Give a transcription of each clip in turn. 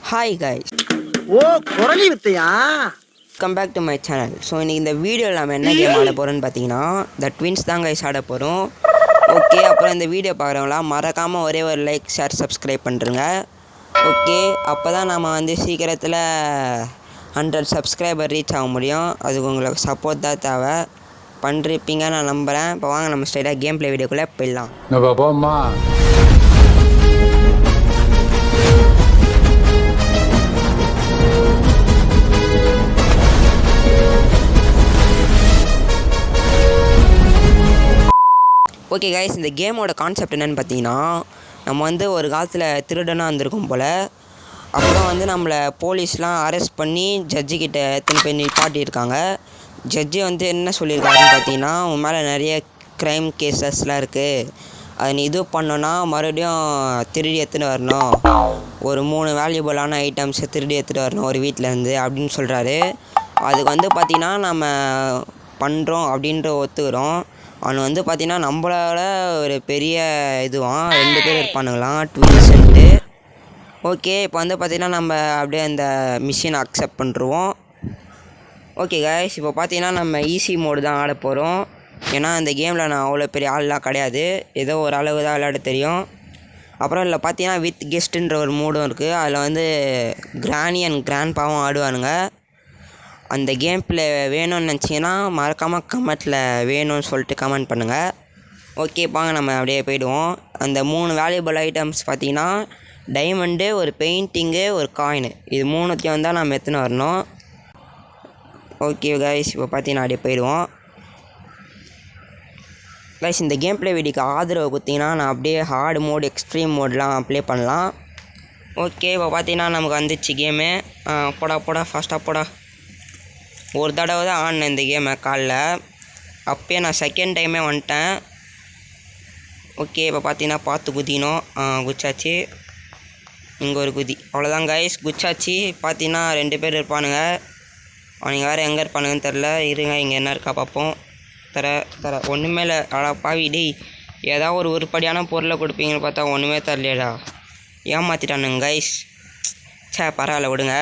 Hi guys, ஓ குரலி வித்தையா come back to my channel. So இன்றைக்கி இந்த வீடியோவில் நம்ம என்ன கேம் ஆட போகிறோன்னு பார்த்தீங்கன்னா த ட்வின்ஸ் தான் கைஸ் ஆட போகிறோம். ஓகே, அப்புறம் இந்த வீடியோ பார்க்குறவங்களாம் மறக்காமல் ஒரே ஒரு லைக், ஷேர், சப்ஸ்கிரைப் பண்ணுறங்க. ஓகே, அப்போ தான் நம்ம சீக்கிரத்தில் 100 சப்ஸ்கிரைபர் ரீச் ஆக முடியும். அதுக்கு உங்களுக்கு சப்போர்ட் தான் தேவை. பண்ணிருப்பீங்க நான் நம்புகிறேன். இப்போ வாங்க நம்ம ஸ்ட்ரைட்டாக கேம் ப்ளே வீடியோக்குள்ளே போயிடலாம். ஓகே கைஸ், இந்த கேமோட கான்செப்ட் என்னென்னு பார்த்தீங்கன்னா, நம்ம ஒரு காலத்தில் திருடனாக இருந்திருக்கும் போல். அப்புறம் நம்மளை போலீஸ்லாம் அரெஸ்ட் பண்ணி ஜட்ஜிக்கிட்ட எத்தனை பேர் நிப்பாட்டியிருக்காங்க. ஜட்ஜி என்ன சொல்லியிருக்காருன்னு பார்த்தீங்கன்னா, உன் மேலே நிறைய க்ரைம் கேசஸ்லாம் இருக்குது, அதை நீ இது பண்ணோன்னா மறுபடியும் திருடி எடுத்துகிட்டு வரணும், ஒரு 3 வேல்யூபிளான ஐட்டம்ஸை திருடி எடுத்துகிட்டு வரணும் ஒரு வீட்டிலேருந்து அப்படின்னு சொல்கிறாரு. அதுக்கு பார்த்தீங்கன்னா நம்ம பண்ணுறோம் அப்படின்ற ஒத்துக்கிறோம். அவனு பார்த்தீங்கன்னா நம்மளால ஒரு பெரிய இதுவான் 2 பேர் இருப்பானுங்களாம், ட்வின்ஸுன்ட்டு. ஓகே, இப்போ பார்த்தீங்கன்னா நம்ம அப்படியே அந்த மிஷினை அக்செப்ட் பண்ணுருவோம். ஓகே கைஸ், இப்போ பார்த்தீங்கன்னா நம்ம ஈஸி மோடு தான் ஆட போகிறோம். ஏன்னா இந்த கேமில் நான் அவ்வளோ பெரிய ஆள்லாம் கிடையாது, ஏதோ ஒரு அளவு தான் விளையாட தெரியும். அப்புறம் இல்லை பார்த்தீங்கன்னா வித் கெஸ்ட்டுன்ற ஒரு மோடும் இருக்குது. அதில் கிராணி அண்ட் கிராண்ட்பாவும் ஆடுவானுங்க. அந்த கேம் ப்ளே வேணும்னு நினச்சிங்கன்னா மறக்காமல் கமெண்ட்டில் வேணும்னு சொல்லிட்டு கமெண்ட் பண்ணுங்கள். ஓகே, வாங்க நம்ம அப்படியே போய்டுவோம். அந்த 3 வேல்யூபிள் ஐட்டம்ஸ் பார்த்தீங்கன்னா டைமண்டு, ஒரு பெயிண்டிங்கு, ஒரு காயின், இது 3த்தையும் தான் நம்ம எடுத்துன்னு வரணும். ஓகே கைஸ், இப்போ பார்த்தீங்கன்னா அப்படியே போயிடுவோம். கைஸ், இந்த கேம் ப்ளே வீடியோக்கு ஆதரவு கொடுத்தீங்கன்னா நான் அப்படியே ஹார்டு மோடு, எக்ஸ்ட்ரீம் மோட்லாம் ப்ளே பண்ணலாம். ஓகே, இப்போ பார்த்தீங்கன்னா நமக்கு வந்துச்சு கேமு. போடா ஃபாஸ்ட்டாக போடா. ஒரு தடவை தான் ஆடினேன் இந்த கேமை காலில், அப்போயே நான் செகண்ட் டைமே வந்துட்டேன். ஓகே, இப்போ பார்த்தீங்கன்னா பார்த்து குதிக்கணும். குச்சாச்சு, இங்கே ஒரு குதி, அவ்வளோதான் கைஸ், குச்சாச்சு. பார்த்தீங்கன்னா 2 பேர் இருப்பானுங்க, அவனுங்க வேறு எங்கே இருப்பானுங்கன்னு தெரில. இருங்க, இங்கே என்ன இருக்கா பார்ப்போம். தர ஒன்றுமே இல்லை. அடா பாவி டேய், ஏதாவது ஒரு உருப்படியான பொருளை கொடுப்பீங்கன்னு பார்த்தா ஒன்றுமே தரலையடா, ஏமாற்றிட்டானுங்க கைஸ். பரவாயில்ல விடுங்க.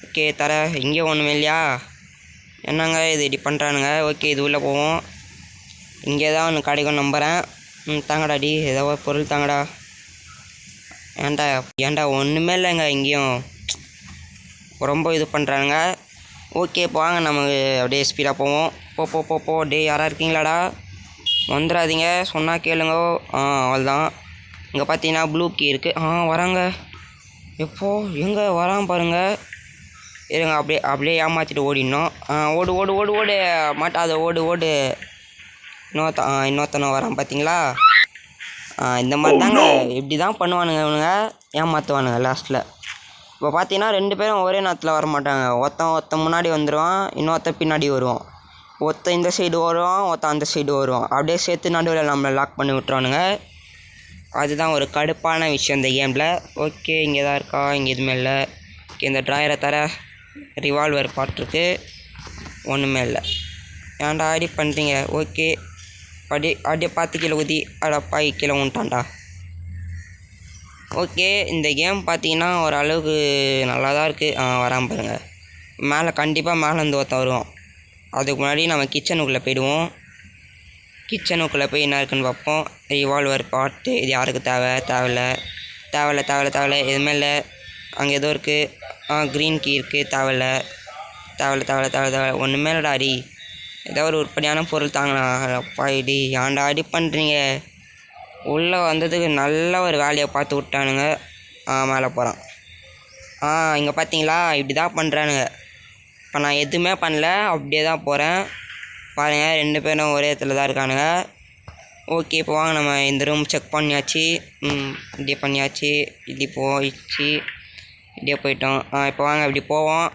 ஓகே, இங்கே ஒன்றுமே இல்லையா, என்னங்க இது இப்படி பண்ணுறானுங்க. ஓகே, இது உள்ளே போவோம். இங்கே தான் ஒன்று கிடைக்கும் நம்புகிறேன். தாங்கடா டி, ஏதோ ஒரு பொருள் தாங்கடா. ஏன்டா ஒன்றுமே இல்லைங்க, இங்கேயும் ரொம்ப இது பண்ணுறானுங்க. ஓகே, இப்போ வாங்க நமக்கு அப்படியே ஸ்பீடாக போவோம். போ டே, யாராக இருக்கீங்களாடா, வந்துடாதீங்க, சொன்னால் கேளுங்க. அவ்வளோதான். இங்கே பார்த்தீங்கன்னா ப்ளூ கீ இருக்குது. வராங்க, எப்போ எங்கே வரான் பாருங்கள். இருங்க, அப்படியே ஏமாற்றிட்டு ஓடிடணும். ஓடு மாட்டாத, ஓடு. இன்னொருத்தனும் வரான் பார்த்தீங்களா. இந்த மாதிரி தாங்க, இப்படி தான் பண்ணுவானுங்க இவனுங்க, ஏமாற்றுவானுங்க லாஸ்ட்டில். இப்போ பார்த்தீங்கன்னா 2 பேரும் ஒரே நேரத்தில் வர மாட்டாங்க. ஒருத்தன் முன்னாடி வந்துடுவான், இன்னொருத்தன் பின்னாடி வருவான். ஒருத்தன் இந்த சைடு வருவான், ஒருத்தன் அந்த சைடு வருவான். அப்படியே சேர்த்து நடுவில் நம்மளை லாக் பண்ணி விட்டுருவானுங்க. அதுதான் ஒரு கடுப்பான விஷயம் இந்த கேமில். ஓகே, இங்கே தான் இருக்கா, இங்கே எதுவுமே இல்லை. ஓகே, இந்த ட்ராயரை ரிவால்வர் பாட்டிருக்கு, ஒன்றுமே இல்லை. ஏன்டா ஆடி பண்ணுறீங்க. ஓகே, அப்படியே பார்த்து கீழே ஊற்றி அடப்பாய் கீழே உண்டான்டா. ஓகே, இந்த கேம் பார்த்தீங்கன்னா ஓரளவுக்கு நல்லா தான் இருக்குது. வராமல் பாருங்கள், கண்டிப்பாக மேலேருந்து ஒருத்தன் வருவோம். அதுக்கு முன்னாடி நம்ம கிச்சனுக்குள்ளே போயிடுவோம். கிச்சனுக்குள்ளே போய் என்ன இருக்குன்னு பார்ப்போம். ரிவால்வர் பாட்டு, இது யாருக்கு தேவையில்லை, எதுவுமே இல்லை. அங்கே ஏதோ இருக்குது, க்ரீன் கீ இருக்குது, தேவையில்லை, ஒன்றுமே இல்லைடா அடி. ஏதோ ஒரு உருப்படியான பொருள் தாங்கண்ணா. அப்பாடி, ஏன்டா அடி பண்ணுறீங்க. உள்ளே வந்ததுக்கு நல்ல ஒரு வேலையை பார்த்து விட்டானுங்க. மேலே போகிறான். இங்கே பார்த்தீங்களா, இப்படி தான் பண்ணுறானுங்க. இப்போ நான் எதுவுமே பண்ணல, அப்படியே தான் போகிறேன் பாருங்கள். 2 பேரும் ஒரே இடத்துல தான் இருக்கானுங்க. ஓகே, இப்போ வாங்க நம்ம இந்த ரூம் செக் பண்ணியாச்சு. இப்படியே பண்ணியாச்சு, இப்படி போயிடுச்சு, இப்படியே போயிட்டோம். இப்போ வாங்க இப்படி போவோம்.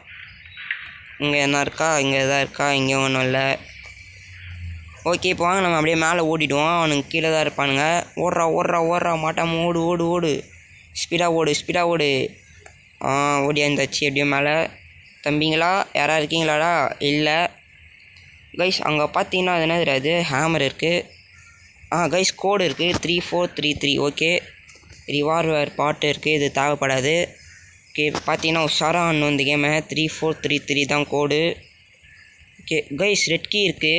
இங்கே என்ன இருக்கா, இங்கே எதாவது இருக்கா, இங்கே ஒன்றும் இல்லை. ஓகே, இப்போ வாங்க நம்ம அப்படியே மேலே ஓடிடுவோம். அவனுக்கு கீழே தான் இருப்பானுங்க. ஓடுறா மாட்டாமல் ஓடு, ஸ்பீடாக ஓடு. ஓடியாந்தாச்சு. எப்படியும் மேலே. தம்பிங்களா, யாராக இருக்கீங்களாடா? இல்லை கைஸ், அங்கே பார்த்தீங்கன்னா அது என்ன தெரியாது, ஹேமர் இருக்குது. கைஸ், கோடு இருக்குது 3433. ஓகே, ரிவால்வர் பாட்டு இருக்குது, இது தேவைப்படாது. ஓகே பார்த்தீங்கன்னா உஷாராக ஆடணும் இந்த கேமை. 3433 தான் கோடு. ஓகே கைஸ் ரெட் கீ இருக்குது.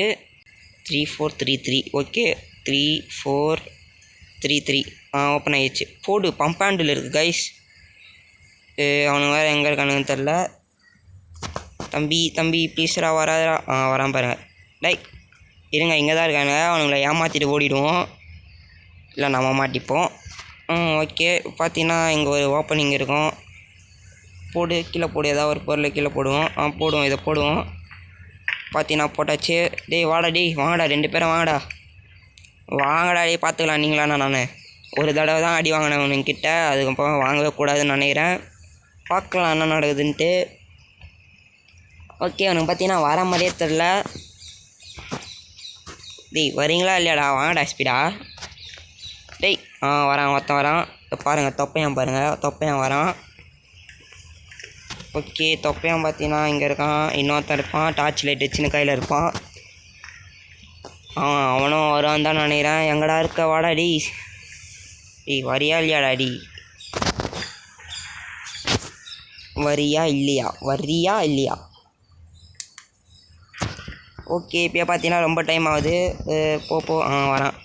3433 ஓகே 3433 ஓப்பன் ஆகிடுச்சு. போடு பம்ப் ஹேண்டில் இருக்குது கைஸ். அவனுங்க வேறு எங்கே இருக்கானுங்கன்னு தெரில. தம்பி ப்ளீஸ்ரா வராதா? வரான் பாருங்கள். டேய் இருங்க, இங்கே தான் இருக்காங்க. அவனுங்களை ஏமாற்றிட்டு ஓடிடுவோம், இல்லை நம்ம மாட்டிப்போம். ஓகே பார்த்தீங்கன்னா இங்கே ஒரு ஓப்பனிங் இருக்கும். போடு கீழே போடு, ஏதாவது ஒரு பொருளை கீழே போடுவோம். போடுவோம், இதை போடுவோம். பார்த்தீங்கன்னா போட்டாச்சு. டேய் வாடா, வாங்கடா, 2 பேரும் வாங்கடா டேய், பார்த்துக்கலாம் நீங்களாண்ணா. நான் ஒரு தடவை தான் அடி வாங்கினேன் உனக்கிட்ட, அதுக்கப்புறம் வாங்கவே கூடாதுன்னு நினைக்கிறேன். பார்க்கலாம் என்ன நடக்குதுன்ட்டு. ஓகே அவனுக்கு பார்த்தீங்கன்னா வர மாதிரியே தெரில. டேய் வரீங்களா இல்லையாடா? வாங்கடா ஸ்பீடா. டேய் வரான், ஒருத்தன் வரான் பாருங்கள். தொப்பையான் பாருங்கள், தொப்பையான் வரான். ஓகே தொப்பையான் பார்த்தீங்கன்னா இங்கே இருக்கான். இன்னொருத்தன் இருப்பான், டார்ச் லைட் வச்சுன்னு கையில் இருப்பான். அவனும் வருவான் தான் நினைக்கிறேன். எங்கடா இருக்க? வாடா டி. வரியா இல்லையாடா டி? வரியா இல்லையா? ஓகே இப்போ பார்த்தீங்கன்னா ரொம்ப டைம் ஆகுது. போ வரான்.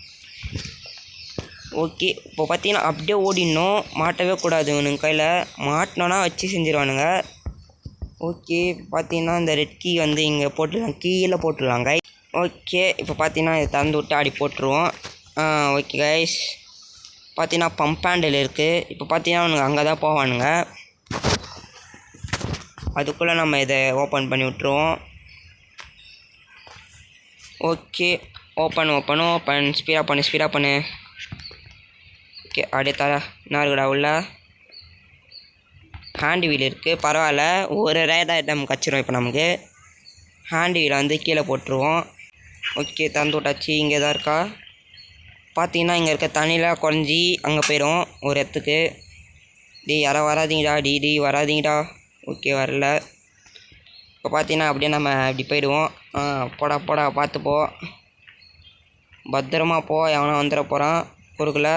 ஓகே இப்போ பார்த்தீங்கன்னா அப்படியே ஓடிடணும், மாட்டவே கூடாது இவனுங்க கையில். மாட்டினோன்னா வச்சு செஞ்சிருவானுங்க. ஓகே பார்த்தீங்கன்னா இந்த ரெட் கீ வந்து இங்கே போட்டுடலாம், கீழே போட்டுடலாம் கைஸ். ஓகே இப்போ பார்த்தீங்கன்னா இதை திறந்து விட்டு ஆடி போட்டுருவோம். ஓகே கைஸ் பார்த்தீங்கன்னா பம்ப் ஹேண்டில் இருக்குது. இப்போ பார்த்தீங்கன்னா அவனுங்க அங்கே தான் போவானுங்க. அதுக்குள்ளே நம்ம இதை ஓப்பன் பண்ணி விட்ருவோம். ஓகே ஓப்பன் ஸ்பீடாக பண்ணு. ஓகே அப்படியே தர என்ன இருக்குடா உள்ள? ஹேண்ட் வீல் இருக்குது, பரவாயில்ல. ஒரு ரேட் ஐட்டம் கச்சிரும். இப்போ நமக்கு ஹேண்ட் வீலை வந்து கீழே போட்டுருவோம். ஓகே திறந்து விட்டாச்சு. இங்கே தான் இருக்கா பார்த்தீங்கன்னா, இங்கே இருக்க தண்ணியில் குறைஞ்சி அங்கே போயிடும் ஒரு இடத்துக்கு. யாரோ வராதிங்கடா, டி வராதிங்கடா. ஓகே வரல. இப்போ பார்த்தீங்கன்னா அப்படியே நம்ம இப்படி போயிடுவோம். போடா பார்த்துப்போ, பத்திரமா போ, எவனா வந்துட போகிறான் குறுக்கில்.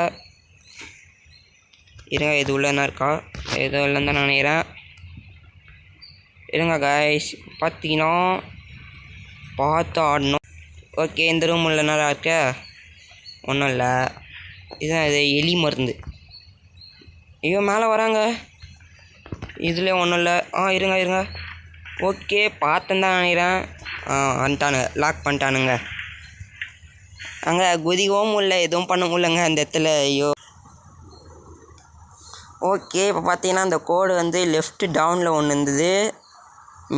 இருங்க இது உள்ள என்ன இருக்கா? ஏதோ இல்லைன்னு தான் நினைக்கிறேன். இருங்க கைஸ் பார்த்தீங்கன்னா பார்த்து ஆடணும். ஓகே இந்த ரூம் உள்ள நல்லா இருக்க ஒன்றும் இல்லை. இதுதான் இது எலி மருந்து. ஐயோ மேலே வராங்க. இதுலேயே ஒன்றும் இல்லை. இருங்க. ஓகே பார்த்தேன் தான் நினைக்கிறேன். வந்துட்டானுங்க, லாக் பண்ணிட்டானுங்க. அங்கே குதிக்கவும் முடியல, எதுவும் பண்ண முடியலங்க அந்த இடத்துல. ஐயோ ஓகே இப்போ பார்த்தீங்கன்னா அந்த கோடு வந்து லெஃப்ட் டவுனில் ஒன்று இருந்தது,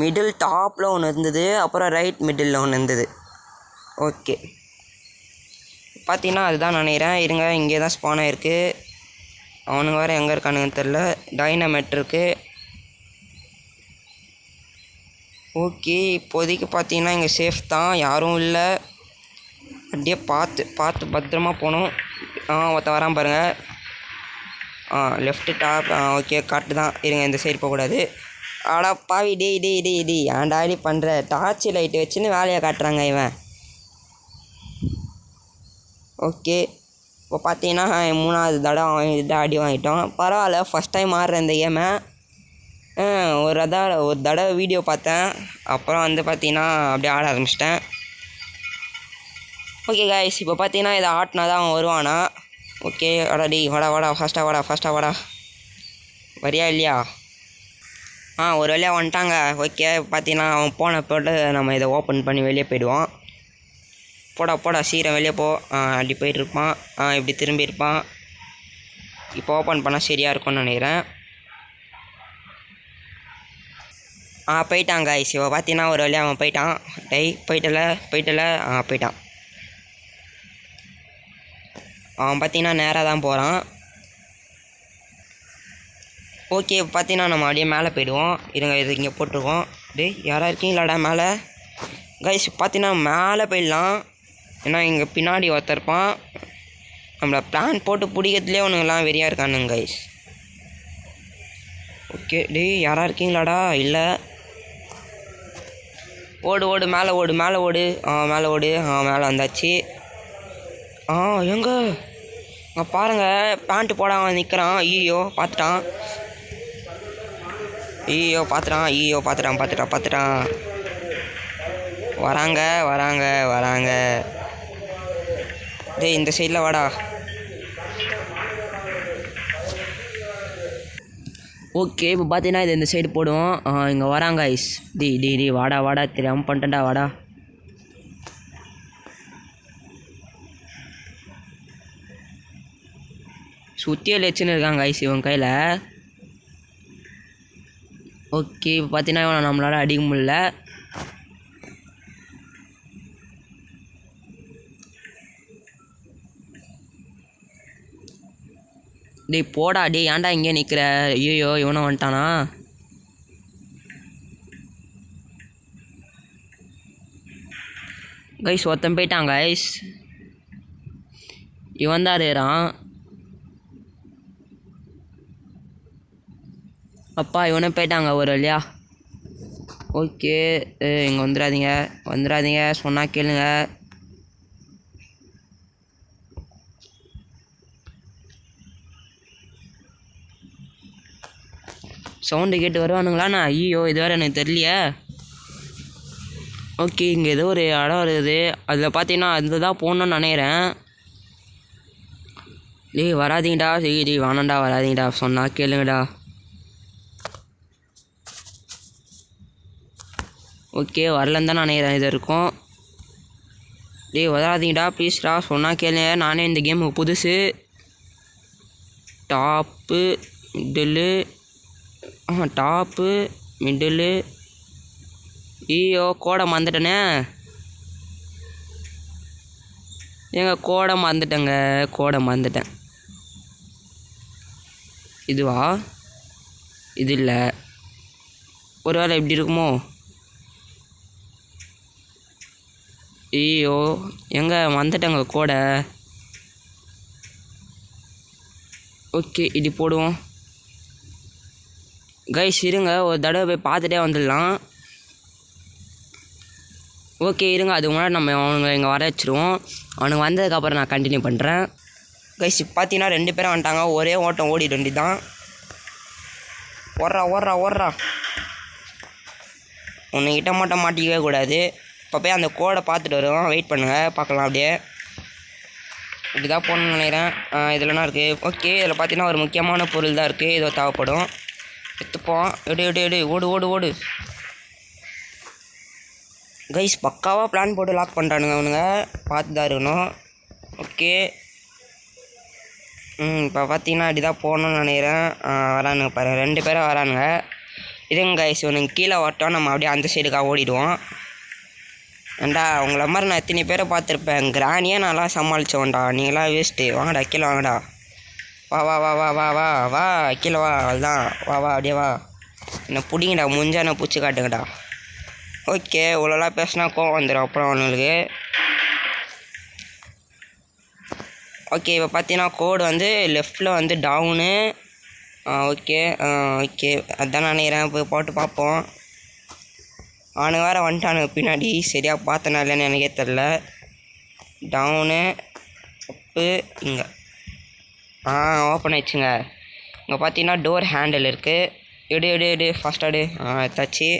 மிடில் டாப்பில் ஒன்று இருந்தது, அப்புறம் ரைட் மிடில் ஒன்று இருந்தது. ஓகே பார்த்தீங்கன்னா அதுதான் நினைக்கிறேன். இருங்க இங்கே தான் ஸ்பான் ஆகிருக்கு. அவனுங்க வேறு எங்கே இருக்கானுங்கன்னு தெரில. டைனமேட் இருக்குது. ஓகே இப்போதைக்கு பார்த்தீங்கன்னா இங்கே சேஃப் தான், யாரும் இல்லை. அப்படியே பார்த்து பத்திரமா போகணும். ஒருத்த வரான் பாருங்கள். Left top. ஓகே காட்டு தான். இருங்க இந்த சைடு போகக்கூடாது. ஆடா பாவி, டேய் ஏன்டாடி பண்ணுற? டார்ச் லைட்டு வச்சுன்னு வேலையை காட்டுறாங்க இவன். ஓகே இப்போ பார்த்தீங்கன்னா 3வது தடவை அடி வாங்கிட்டோம். பரவாயில்ல, ஃபஸ்ட் டைம் ஆடுற இந்த கேமை. ஒரு தடவை வீடியோ பார்த்தேன், அப்புறம் வந்து பார்த்தீங்கன்னா அப்படியே ஆட ஆரம்பிச்சிட்டேன். ஓகே கைஸ் இப்போ பார்த்தீங்கன்னா இதை ஆட்டினா தான் அவன் வருவானா? ஓகே வாடா ஃபாஸ்ட்டாக வாடா. வரியா இல்லையா? ஒரு வழியாக வந்துட்டாங்க. ஓகே பார்த்தீங்கன்னா அவன் போன போட்டு நம்ம இதை ஓப்பன் பண்ணி வெளியே போயிடுவோம். போடா சீக்கிரம் வெளியே போ. அப்படி போயிட்டுருப்பான். இப்படி திரும்பியிருப்பான். இப்போ ஓப்பன் பண்ணால் சரியாக இருக்கும்னு நினைக்கிறேன். போயிட்டான் கைஸ். இப்போ பார்த்தீங்கன்னா ஒரு வழியாக அவன் போயிட்டான். போயிட்டான். அவன் பார்த்தீங்கன்னா நேராக தான் போகிறான். ஓகே பார்த்தீங்கன்னா நம்ம அப்படியே மேலே போயிடுவோம். இருங்க இது இங்கே போட்டுருவோம். யாராக இருக்கீங்களாடா மேலே? கைஸ் பார்த்தீங்கன்னா மேலே போயிடலாம். ஏன்னா இங்கே பின்னாடி ஒருத்தருப்பான். நம்மளை பிளான் போட்டு பிடிக்கிறதுலேயே ஒன்றுங்களாம் வெறியாக இருக்கானுங்க கைஸ். ஓகே யாராக இருக்கீங்களாடா? இல்லை. ஓடு மேலே ஓடு. மேலே ஓடு. மேலே வந்தாச்சு. எங்க பாருங்கள் பேண்ட்டு போடாமல் நிற்கிறான். ஐயோ பார்த்துட்டான். ஐயோ பார்த்துட்டான். வராங்க. டேய் இந்த சைடில் வாடா. ஓகே இப்போ பார்த்தீங்கன்னா இது இந்த சைடு போடுவோம். இங்கே வராங்க ஐஸ். டேய் வாடா தெரியாமல் பண்ணிட்டேன்டா வாடா. சுத்தியில் வச்சுன்னு இருக்காங்க ஐஸ் இவன் கையில். ஓகே இப்போ பார்த்தீங்கன்னா இவனை நம்மளால் அடிக்க முடியல. டேய் போடா ஏன்டா இங்கே நிற்கிற? ஐயோ இவனை வந்துட்டானா? கைஸ் ஒருத்தன் போயிட்டாங்க கைஸ். இவன் தான் இருறான். அப்பா இவனே போயிட்டாங்க ஒரு வழியா. ஓகே இங்கே வந்துடாதீங்க சொன்னால் கேளுங்க. சவுண்டு கேட்டு வருவானுங்களாண்ணா? ஐயோ இது வேறு எனக்கு தெரியலையே. ஓகே இங்கே ஏதோ ஒரு இடம் இருக்குது. அதில் பார்த்தீங்கன்னா அதில் தான் போகணுன்னு நினைக்கிறேன். டேய் வராதிங்கடா. சரி வேணாண்டா வராதிங்கடா சொன்னால் கேளுங்கடா. ஓகே வரலன்னு தான் நினைக்கிறேன் இது இருக்கும். டேய் வராதிங்கடா ப்ளீஸ்டா சொன்னால் கேளுங்க. நானே இந்த கேமுக்கு புதுசு. Top middle. ஐயோ கோடை மறந்துட்டேனே. கோடை மறந்துட்டேன். இதுவா? இது இல்லை. ஒரு வேளை எப்படி இருக்குமோ? ஐயோ மறந்துட்டேங்க கோடை. ஓகே இது போடுவோம். கைஸ் இருங்க ஒரு தடவை போய் பார்த்துட்டே வந்துடலாம். ஓகே இருங்க அதுக்கு முன்னாடி நம்ம அவனுங்க இங்கே வர வச்சுருவோம். அவனுங்க வந்ததுக்கப்புறம் நான் கண்டினியூ பண்ணுறேன். கைஸ் பார்த்தீங்கன்னா 2 பேரும் வந்துட்டாங்க. ஒரே ஓட்டம் ஓடிட வேண்டியதான். ஓடுறா. உன்னைக்கிட்ட மட்டும் மாட்டிக்கவே கூடாது. இப்போ போய் அந்த கோடை பார்த்துட்டு வருவோம். வெயிட் பண்ணுங்கள் பார்க்கலாம். அப்படியே இப்படி தான் போகணுன்னு நினைக்கிறேன். இதெல்லாம் இருக்குது. ஓகே இதில் பார்த்தீங்கன்னா ஒரு முக்கியமான பொருள் தான் இருக்குது. ஏதோ தேவைப்படும். எடுத்துப்போம். எடு ஓடு. கைஸ் பக்காவாக பிளான் போட்டு லாக் பண்ணுறானுங்க அவனுங்க. பார்த்து தான் இருக்கணும். ஓகே இப்போ பார்த்தீங்கன்னா இப்படி தான் போகணுன்னு நினைக்கிறேன். வரானுங்க பாரு 2 பேரும் வரானுங்க. இதுங்க கைஸ் இவனுங்க கீழே வரட்டும். நம்ம அப்படியே அந்த சைடுக்காக ஓடிடுவோம். ஏண்டா உங்களை மாதிரி நான் எத்தனை பேரை பார்த்துருப்பேன். கிராணியே நான்லாம் சமாளித்தோண்டா. நீங்களாம் வேஸ்ட்டு. வாங்கடா கீழே வாங்கடா. வா கீழே வா. அதுதான் வா அப்படியே வா. என்னை பிடிங்கடா முடிஞ்சா என்னை பிடிச்சி காட்டுங்கடா. ஓகே இவ்வளோலாம் பேசினா கோவம் வந்துடும் அப்புறம் அவனுங்களுக்கு. ஓகே இப்போ பார்த்தீங்கன்னா கோடு வந்து லெஃப்டில் வந்து டவுனு. ஓகே அதான் நினைக்கிறேன். போய் போட்டு பார்ப்போம். அவனுங்க வேறு வந்துட்டானுங்க பின்னாடி. சரியாக பார்த்தனா இல்லைன்னு எனக்கே தெரில. டவுனு அப்பு இங்கே ஓப்பன் ஆயிடுச்சுங்க. இங்கே பார்த்தீங்கன்னா டோர் ஹேண்டில் இருக்குது. எடு ஃபாஸ்ட்டாடு. தச்சு.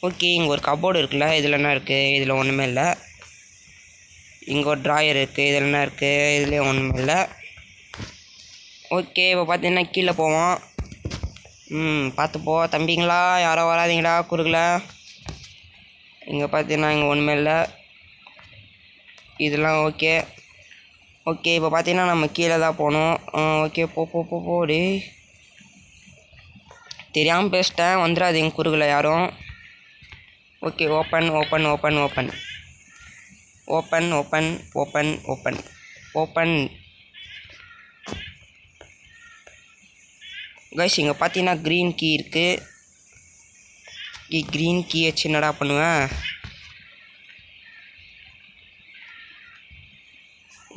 ஓகே இங்கே ஒரு கபோர்டு இருக்குல்ல. இதில் என்ன இருக்குது? இதில் ஒன்றுமே இல்லை. இங்கே ஒரு ட்ராயர் இருக்குது. இதில் என்ன இருக்குது? இதுலேயும் ஒன்றுமே இல்லை. ஓகே இப்போ பார்த்தீங்கன்னா கீழே போவோம். பார்த்துப்போ தம்பிங்களா. யாரோ வராதிங்கடா குறுக்கல. இங்கே பார்த்தீங்கன்னா இங்கே ஒன்றுமே இல்லை. இதெல்லாம் ஓகே இப்போ பார்த்தீங்கன்னா நம்ம கீழே தான் போகணும். ஓகே போடி. தெரியாமல் பேசிட்டேன். வந்துடாதீங்க குறுக்கல யாரும். Okay open. கைஸ் இங்கே பார்த்தீங்கன்னா க்ரீன் கீ இருக்குது. க்ரீன் கீ வச்சு என்னடா பண்ணுவேன்?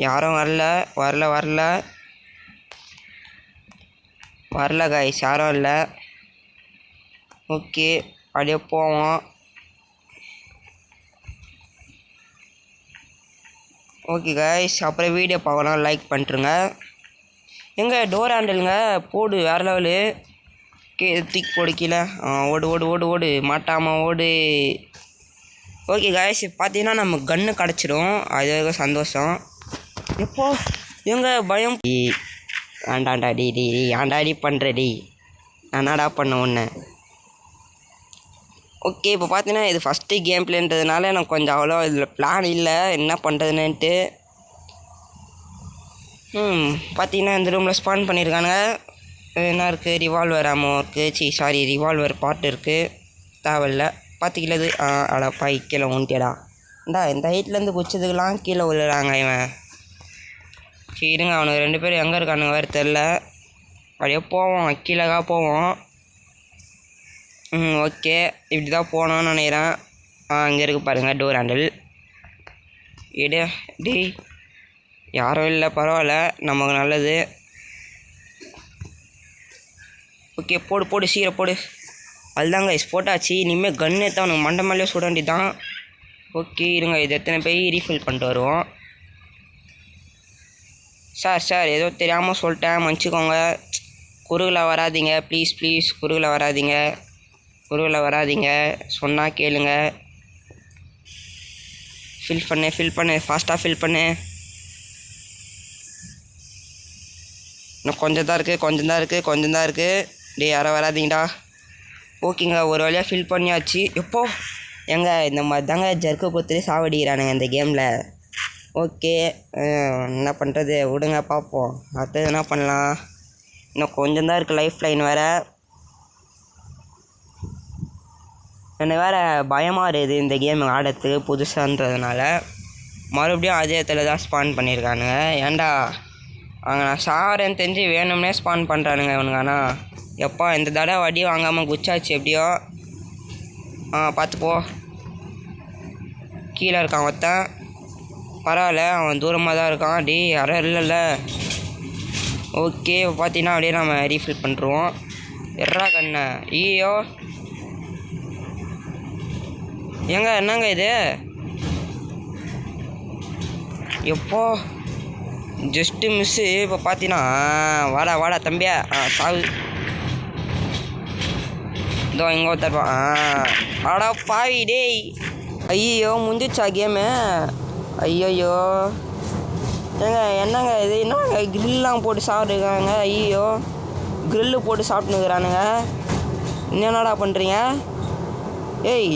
யாரும் வரல கைஸ் யாரும் இல்லை. ஓகே அப்படியே போவோம். ஓகே கைஸ் அப்புறம் வீடியோ பார்க்கலாம். லைக் பண்ணிட்டுருங்க. எங்கே டோர் ஹேண்டிலுங்க போடு வேறு லெவலு. தூக்கி போடு கீழே. ஓடு ஓடு ஓடு ஓடு மாட்டாமல் ஓடு. ஓகே காய்ஸ், பார்த்தீங்கன்னா நம்ம கன்று கிடச்சிடும், அது வரைக்கும் சந்தோஷம். எப்போ எங்க பயம் ஆண்டாண்டா டி டி ஆண்டாடி பண்ணுறடி நானாடா பண்ண ஒன்று. ஓகே, இப்போ பார்த்தீங்கன்னா இது ஃபஸ்ட்டு கேம் பிளேன்றதுனால எனக்கு கொஞ்சம் அவ்வளோ இதில் பிளான் இல்லை என்ன பண்ணுறதுன்னுட்டு. பார்த்தீங்கன்னா இந்த ரூமில் ஸ்பான் பண்ணியிருக்காங்க. என்ன இருக்குது, ரிவால்வர் ஆமோ இருக்குது, ரிவால்வர் பாட்டு இருக்குது, தேவையில்ல பார்த்துக்கலது. அடப்பா கீழே ஊன்ட்டியடா. இந்த ஹைட்லேருந்து குச்சதுக்கெலாம் கீழே விழுறாங்க இவன். சரி இருங்க, அவனுக்கு 2 பேரும் எங்கே இருக்கானுங்க வேறு தெரில. அப்படியே போவோம், கீழேக்கா போவோம். ஓகே, இப்படி தான் போகணும்னு நினைக்கிறேன். இங்கே இருக்குது பாருங்கள் டோர் ஹேண்டில். டி யாரும் இல்லை, பரவாயில்ல, நமக்கு நல்லது. ஓகே போடு போடு சீக்கிரம் போடு. அதுதாங்க போட்டாச்சு. இனிமேல் கன் எடுத்து அவனுக்கு மண்டை மேலேயே சுட வேண்டி தான். ஓகே இருங்க, இது எத்தனை போய் ரீஃபில் பண்ணிட்டு வருவோம். சார் ஏதோ தெரியாமல் சொல்லிட்டேன், மன்னிச்சிக்கோங்க. குறுகில் வராதிங்க ப்ளீஸ், குறுகில் வராதிங்க, சொன்னால் கேளுங்க. ஃபில் பண்ணு ஃபாஸ்ட்டாக ஃபில் பண்ணு. இன்னும் கொஞ்சம் தான் இருக்குது. டே யாரும் வராதிங்கடா. ஓகேங்க, ஒரு வழியாக ஃபில் பண்ணியாச்சு. எப்போ இந்த மாதிரி தாங்க ஜர்க்கு கொடுத்துட்டு சாவடிக்கிறானுங்க இந்த கேமில். ஓகே, என்ன பண்ணுறது, விடுங்க பார்ப்போம். அடுத்தது என்ன பண்ணலாம். இன்னும் கொஞ்சம் தான் இருக்குது லைஃப் லைன் வேறு. எனக்கு வேறு பயமாக இருக்குது இந்த கேம் ஆடுறதுக்கு புதுசான்றதுனால. மறுபடியும் அதே இடத்துல தான் ஸ்பான் பண்ணியிருக்கானுங்க. ஏன்டா அங்கே நான் சாரேன்னு தெரிஞ்சு வேணும்னே ஸ்பான் பண்ணுறானுங்க இவனுங்க. ஆனால் எப்பா இந்த தடவை வடி வாங்காமல் குச்சாச்சு எப்படியோ. பார்த்துப்போ, கீழே இருக்கான் ஒருத்தன். பரவாயில்ல, அவன் தூரமாக தான் இருக்கான். டி யாரும் இல்லைல்ல. ஓகே, பார்த்தீங்கன்னா அப்படியே நம்ம ரீஃபில் பண்ணுறோம். எர்ரா கண்ணை ஐயோ என்னங்க இது எப்போ ஜஸ்ட்டு மிஸ்ஸு. இப்போ பார்த்தீங்கன்னா வாடா தம்பியா சாவு. இதோ இங்கே தருவான். ஆடா பாவி டேய். ஐயோ முடிஞ்சிச்சா கேமு. ஐயோயோ என்னங்க இது, என்னங்க கிரில்லாம் போட்டு சாப்பிட்ருக்காங்க. ஐயோ கிரில்லு போட்டு சாப்பிட்டுனுக்குறானுங்க. என்னடா பண்ணுறீங்க? ஏய்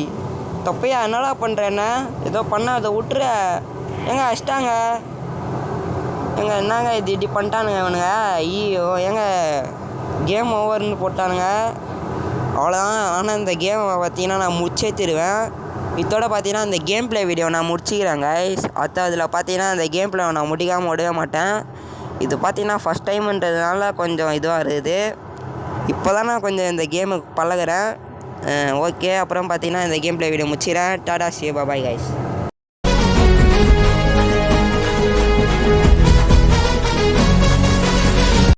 தொப்பையா, என்னடா பண்ணுறேன்ன? ஏதோ பண்ண அதை விட்டுற. அடிச்சிட்டாங்க. என்னங்க இது இப்படி பண்ணிட்டானுங்க இவனுங்க. ஐயோ கேம் ஓவர்னு போட்டானுங்க. அவ்வளோதான். ஆனால் இந்த கேமை பார்த்தீங்கன்னா நான் முடிச்சே தருவேன். இதோட பார்த்தீங்கன்னா இந்த கேம் ப்ளே வீடியோ நான் முடிச்சிக்கிறேன் கைஸ். அதில் பார்த்தீங்கன்னா இந்த கேம் ப்ளே நான் முடிக்காமல் விடவே மாட்டேன். இது பார்த்தீங்கன்னா ஃபஸ்ட் டைம்ன்றதுனால கொஞ்சம் இதுவாக இருக்குது. இப்போ தான் நான் கொஞ்சம் இந்த கேமுக்கு பழகுறேன். ஓகே, அப்புறம் பார்த்தீங்கன்னா இந்த கேம் ப்ளே வீடியோ முடிச்சிக்கிறேன். டாடா சி பாய் கைஸ்.